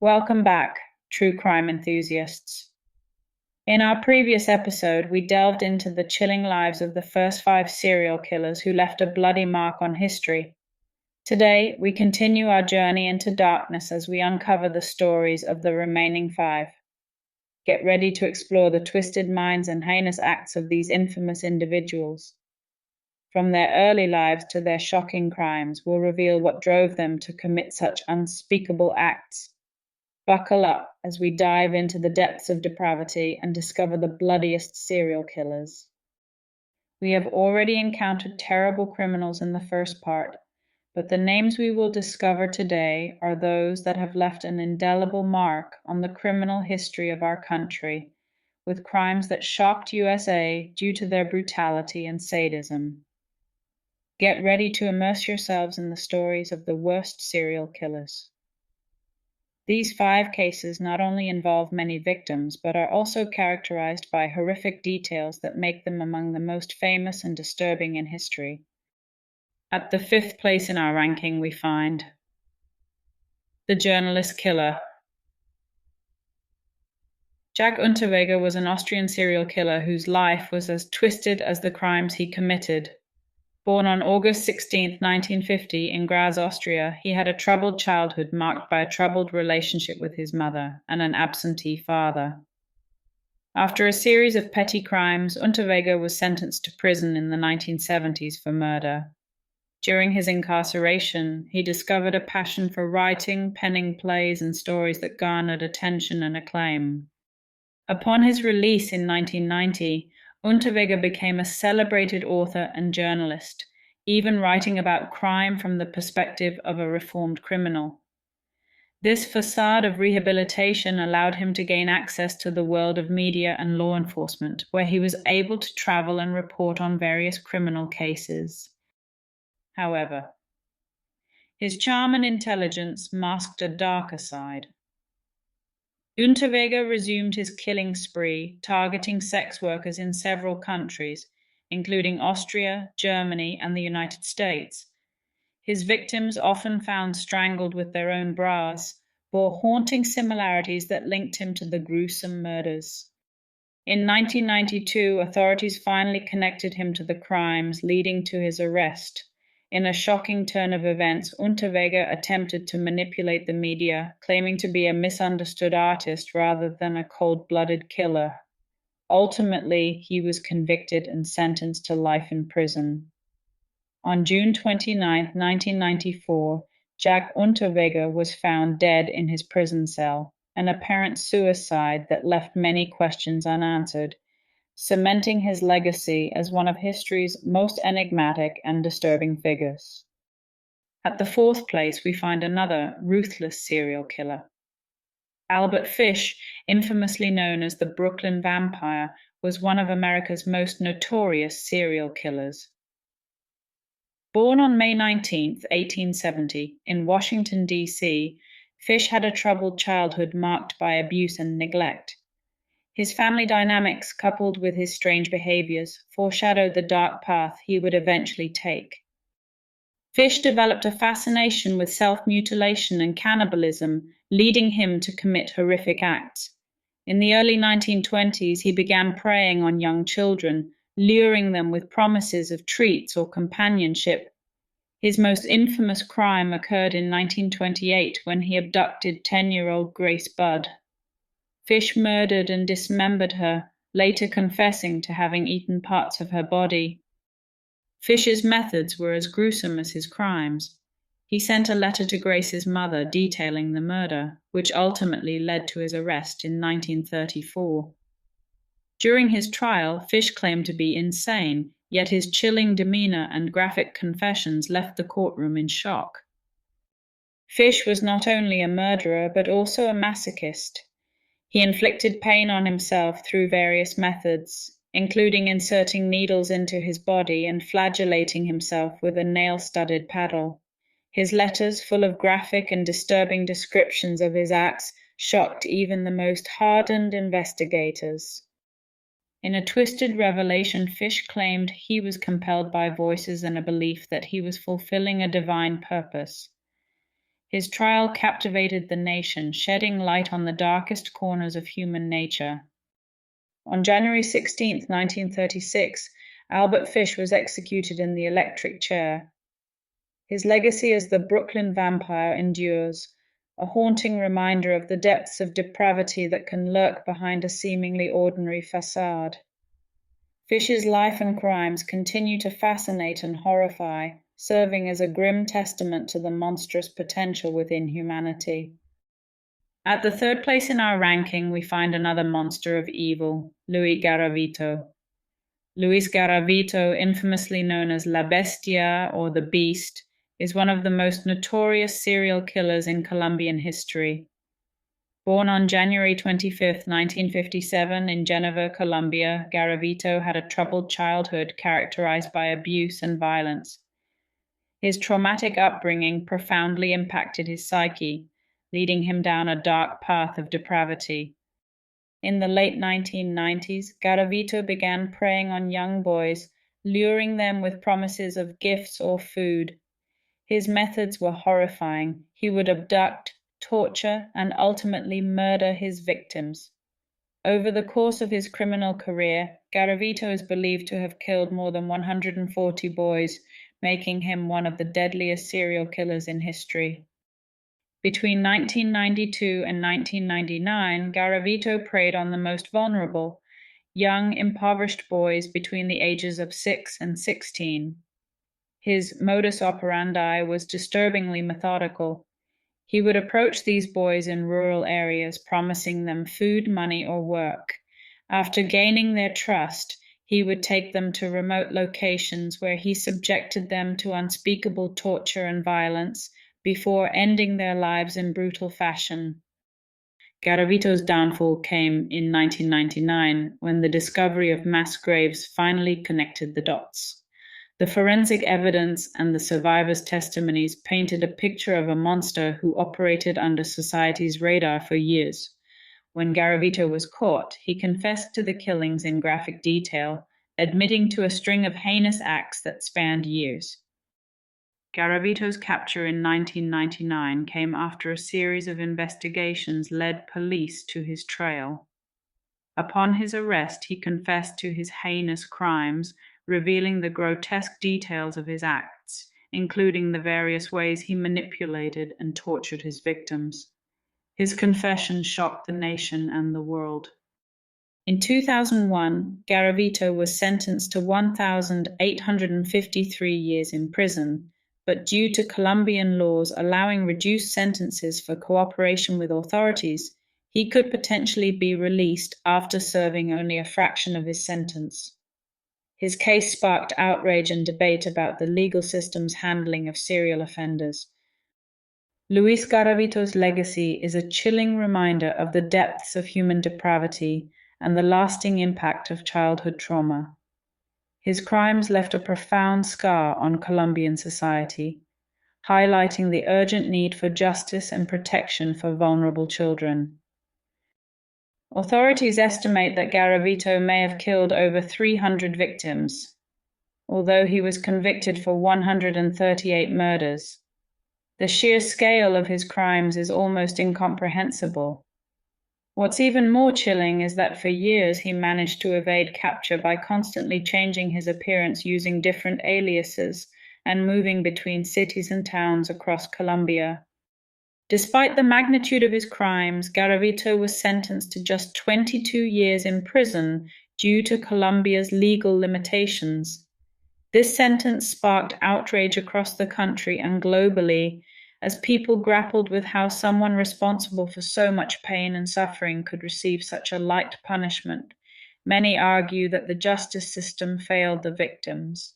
Welcome back, true crime enthusiasts. In our previous episode, we delved into the chilling lives of the first 5 serial killers who left a bloody mark on history. Today, we continue our journey into darkness as we uncover the stories of the remaining 5. Get ready to explore the twisted minds and heinous acts of these infamous individuals. From their early lives to their shocking crimes, we'll reveal what drove them to commit such unspeakable acts. Buckle up as we dive into the depths of depravity and discover the bloodiest serial killers. We have already encountered terrible criminals in the first part, but the names we will discover today are those that have left an indelible mark on the criminal history of our country, with crimes that shocked USA due to their brutality and sadism. Get ready to immerse yourselves in the stories of the worst serial killers. These 5 cases not only involve many victims, but are also characterized by horrific details that make them among the most famous and disturbing in history. At the 5th place in our ranking, we find the journalist killer. Jack Unterweger was an Austrian serial killer whose life was as twisted as the crimes he committed. Born on August 16, 1950, in Graz, Austria, he had a troubled childhood marked by a troubled relationship with his mother and an absentee father. After a series of petty crimes, Unterweger was sentenced to prison in the 1970s for murder. During his incarceration, he discovered a passion for writing, penning plays, and stories that garnered attention and acclaim. Upon his release in 1990, Unterweger became a celebrated author and journalist, even writing about crime from the perspective of a reformed criminal. This facade of rehabilitation allowed him to gain access to the world of media and law enforcement, where he was able to travel and report on various criminal cases. However, his charm and intelligence masked a darker side. Unterweger resumed his killing spree, targeting sex workers in several countries, including Austria, Germany, and the United States. His victims, often found strangled with their own bras, bore haunting similarities that linked him to the gruesome murders. In 1992, authorities finally connected him to the crimes, leading to his arrest. In a shocking turn of events, Unterweger attempted to manipulate the media, claiming to be a misunderstood artist rather than a cold-blooded killer. Ultimately, he was convicted and sentenced to life in prison. On June 29, 1994, Jack Unterweger was found dead in his prison cell, an apparent suicide that left many questions unanswered, cementing his legacy as one of history's most enigmatic and disturbing figures. At the 4th place, we find another ruthless serial killer. Albert Fish, infamously known as the Brooklyn Vampire, was one of America's most notorious serial killers. Born on May 19, 1870, in Washington, D.C., Fish had a troubled childhood marked by abuse and neglect. His family dynamics, coupled with his strange behaviors, foreshadowed the dark path he would eventually take. Fish developed a fascination with self-mutilation and cannibalism, leading him to commit horrific acts. In the early 1920s, he began preying on young children, luring them with promises of treats or companionship. His most infamous crime occurred in 1928 when he abducted 10-year-old Grace Budd. Fish murdered and dismembered her, later confessing to having eaten parts of her body. Fish's methods were as gruesome as his crimes. He sent a letter to Grace's mother detailing the murder, which ultimately led to his arrest in 1934. During his trial, Fish claimed to be insane, yet his chilling demeanor and graphic confessions left the courtroom in shock. Fish was not only a murderer, but also a masochist. He inflicted pain on himself through various methods, including inserting needles into his body and flagellating himself with a nail-studded paddle. His letters, full of graphic and disturbing descriptions of his acts, shocked even the most hardened investigators. In a twisted revelation, Fish claimed he was compelled by voices and a belief that he was fulfilling a divine purpose. His trial captivated the nation, shedding light on the darkest corners of human nature. On January 16, 1936, Albert Fish was executed in the electric chair. His legacy as the Brooklyn vampire endures, a haunting reminder of the depths of depravity that can lurk behind a seemingly ordinary facade. Fish's life and crimes continue to fascinate and horrify, serving as a grim testament to the monstrous potential within humanity. At the third place in our ranking, we find another monster of evil, Luis Garavito. Luis Garavito, infamously known as La Bestia or the Beast, is one of the most notorious serial killers in Colombian history. Born on January 25, 1957, in Geneva, Colombia, Garavito had a troubled childhood characterized by abuse and violence. His traumatic upbringing profoundly impacted his psyche, leading him down a dark path of depravity. In the late 1990s, Garavito began preying on young boys, luring them with promises of gifts or food. His methods were horrifying. He would abduct, torture, and ultimately murder his victims. Over the course of his criminal career, Garavito is believed to have killed more than 140 boys, making him one of the deadliest serial killers in history. Between 1992 and 1999, Garavito preyed on the most vulnerable, young, impoverished boys between the ages of 6 and 16. His modus operandi was disturbingly methodical. He would approach these boys in rural areas, promising them food, money, or work. After gaining their trust, he would take them to remote locations where he subjected them to unspeakable torture and violence before ending their lives in brutal fashion. Garavito's downfall came in 1999 when the discovery of mass graves finally connected the dots. The forensic evidence and the survivors' testimonies painted a picture of a monster who operated under society's radar for years. When Garavito was caught, he confessed to the killings in graphic detail, admitting to a string of heinous acts that spanned years. Garavito's capture in 1999 came after a series of investigations led police to his trail. Upon his arrest, he confessed to his heinous crimes, revealing the grotesque details of his acts, including the various ways he manipulated and tortured his victims. His confession shocked the nation and the world. In 2001, Garavito was sentenced to 1,853 years in prison, but due to Colombian laws allowing reduced sentences for cooperation with authorities, he could potentially be released after serving only a fraction of his sentence. His case sparked outrage and debate about the legal system's handling of serial offenders. Luis Garavito's legacy is a chilling reminder of the depths of human depravity and the lasting impact of childhood trauma. His crimes left a profound scar on Colombian society, highlighting the urgent need for justice and protection for vulnerable children. Authorities estimate that Garavito may have killed over 300 victims, although he was convicted for 138 murders. The sheer scale of his crimes is almost incomprehensible. What's even more chilling is that for years he managed to evade capture by constantly changing his appearance using different aliases and moving between cities and towns across Colombia. Despite the magnitude of his crimes, Garavito was sentenced to just 22 years in prison due to Colombia's legal limitations. This sentence sparked outrage across the country and globally as people grappled with how someone responsible for so much pain and suffering could receive such a light punishment. Many argue that the justice system failed the victims.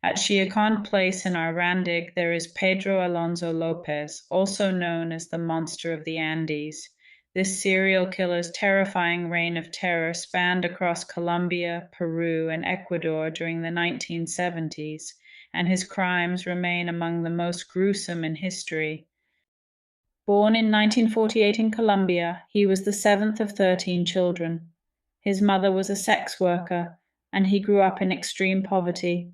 At Chiacon Place in Arandig, there is Pedro Alonso Lopez, also known as the Monster of the Andes. This serial killer's terrifying reign of terror spanned across Colombia, Peru, and Ecuador during the 1970s, and his crimes remain among the most gruesome in history. Born in 1948 in Colombia, he was the seventh of 13 children. His mother was a sex worker, and he grew up in extreme poverty.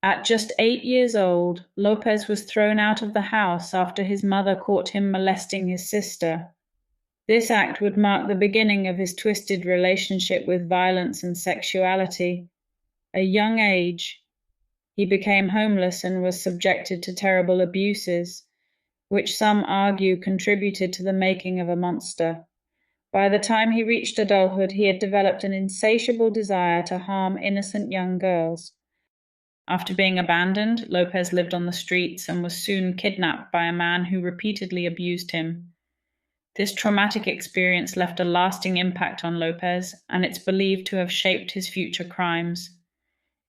At just 8 years old, Lopez was thrown out of the house after his mother caught him molesting his sister. This act would mark the beginning of his twisted relationship with violence and sexuality. At a young age, he became homeless and was subjected to terrible abuses, which some argue contributed to the making of a monster. By the time he reached adulthood, he had developed an insatiable desire to harm innocent young girls. After being abandoned, Lopez lived on the streets and was soon kidnapped by a man who repeatedly abused him. This traumatic experience left a lasting impact on Lopez, and it's believed to have shaped his future crimes.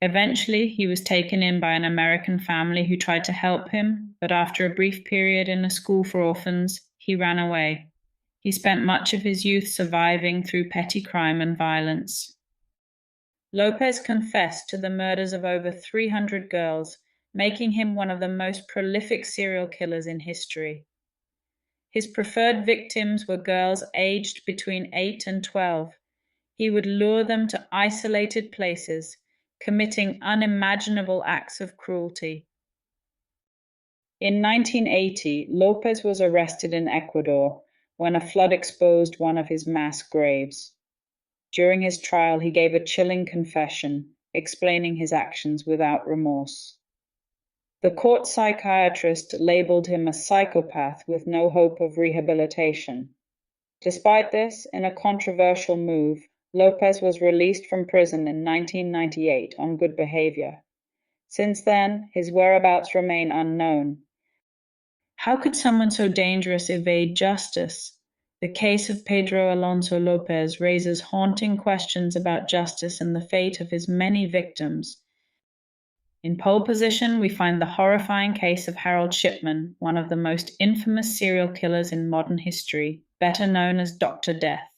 Eventually, he was taken in by an American family who tried to help him, but after a brief period in a school for orphans, he ran away. He spent much of his youth surviving through petty crime and violence. Lopez confessed to the murders of over 300 girls, making him one of the most prolific serial killers in history. His preferred victims were girls aged between 8 and 12. He would lure them to isolated places, committing unimaginable acts of cruelty. In 1980, Lopez was arrested in Ecuador when a flood exposed one of his mass graves. During his trial, he gave a chilling confession, explaining his actions without remorse. The court psychiatrist labeled him a psychopath with no hope of rehabilitation. Despite this, in a controversial move, Lopez was released from prison in 1998 on good behavior. Since then, his whereabouts remain unknown. How could someone so dangerous evade justice? The case of Pedro Alonso Lopez raises haunting questions about justice and the fate of his many victims. In pole position, we find the horrifying case of Harold Shipman, one of the most infamous serial killers in modern history, better known as Dr. Death.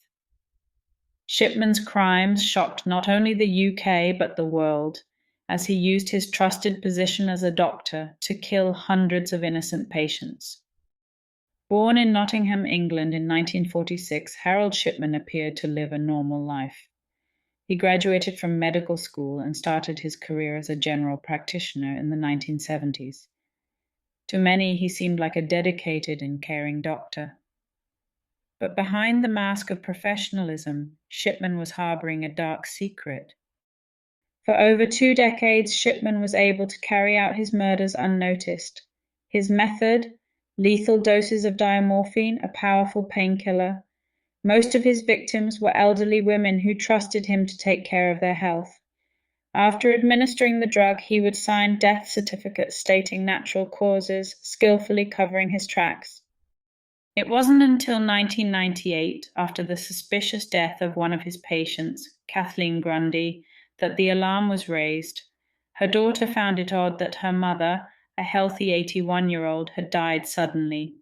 Shipman's crimes shocked not only the UK but the world, as he used his trusted position as a doctor to kill hundreds of innocent patients. Born in Nottingham, England in 1946, Harold Shipman appeared to live a normal life. He graduated from medical school and started his career as a general practitioner in the 1970s. To many, he seemed like a dedicated and caring doctor. But behind the mask of professionalism, Shipman was harboring a dark secret. For over 2 decades, Shipman was able to carry out his murders unnoticed. His method, lethal doses of diamorphine, a powerful painkiller. Most of his victims were elderly women who trusted him to take care of their health. After administering the drug, he would sign death certificates stating natural causes, skillfully covering his tracks. It wasn't until 1998, after the suspicious death of one of his patients, Kathleen Grundy, that the alarm was raised. Her daughter found it odd that her mother, a healthy 81-year-old, had died suddenly.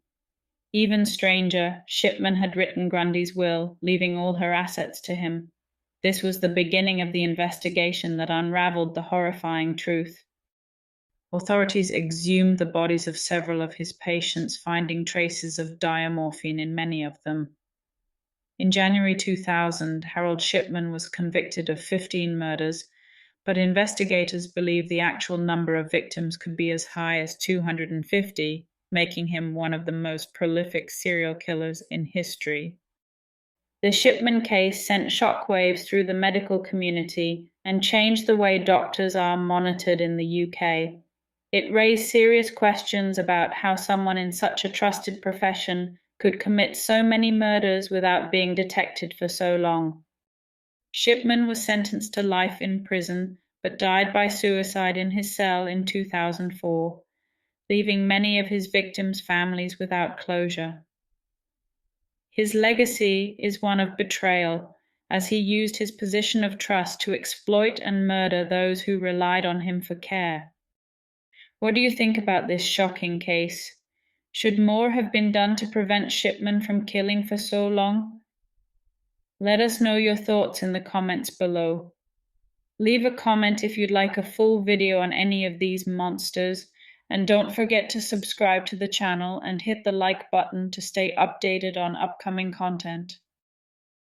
Even stranger, Shipman had written Grundy's will, leaving all her assets to him. This was the beginning of the investigation that unraveled the horrifying truth. Authorities exhumed the bodies of several of his patients, finding traces of diamorphine in many of them. In January 2000, Harold Shipman was convicted of 15 murders, but investigators believe the actual number of victims could be as high as 250, making him one of the most prolific serial killers in history. The Shipman case sent shockwaves through the medical community and changed the way doctors are monitored in the UK. It raised serious questions about how someone in such a trusted profession could commit so many murders without being detected for so long. Shipman was sentenced to life in prison, but died by suicide in his cell in 2004, leaving many of his victims' families without closure. His legacy is one of betrayal, as he used his position of trust to exploit and murder those who relied on him for care. What do you think about this shocking case? Should more have been done to prevent Shipman from killing for so long? Let us know your thoughts in the comments below. Leave a comment if you'd like a full video on any of these monsters, and don't forget to subscribe to the channel and hit the like button to stay updated on upcoming content.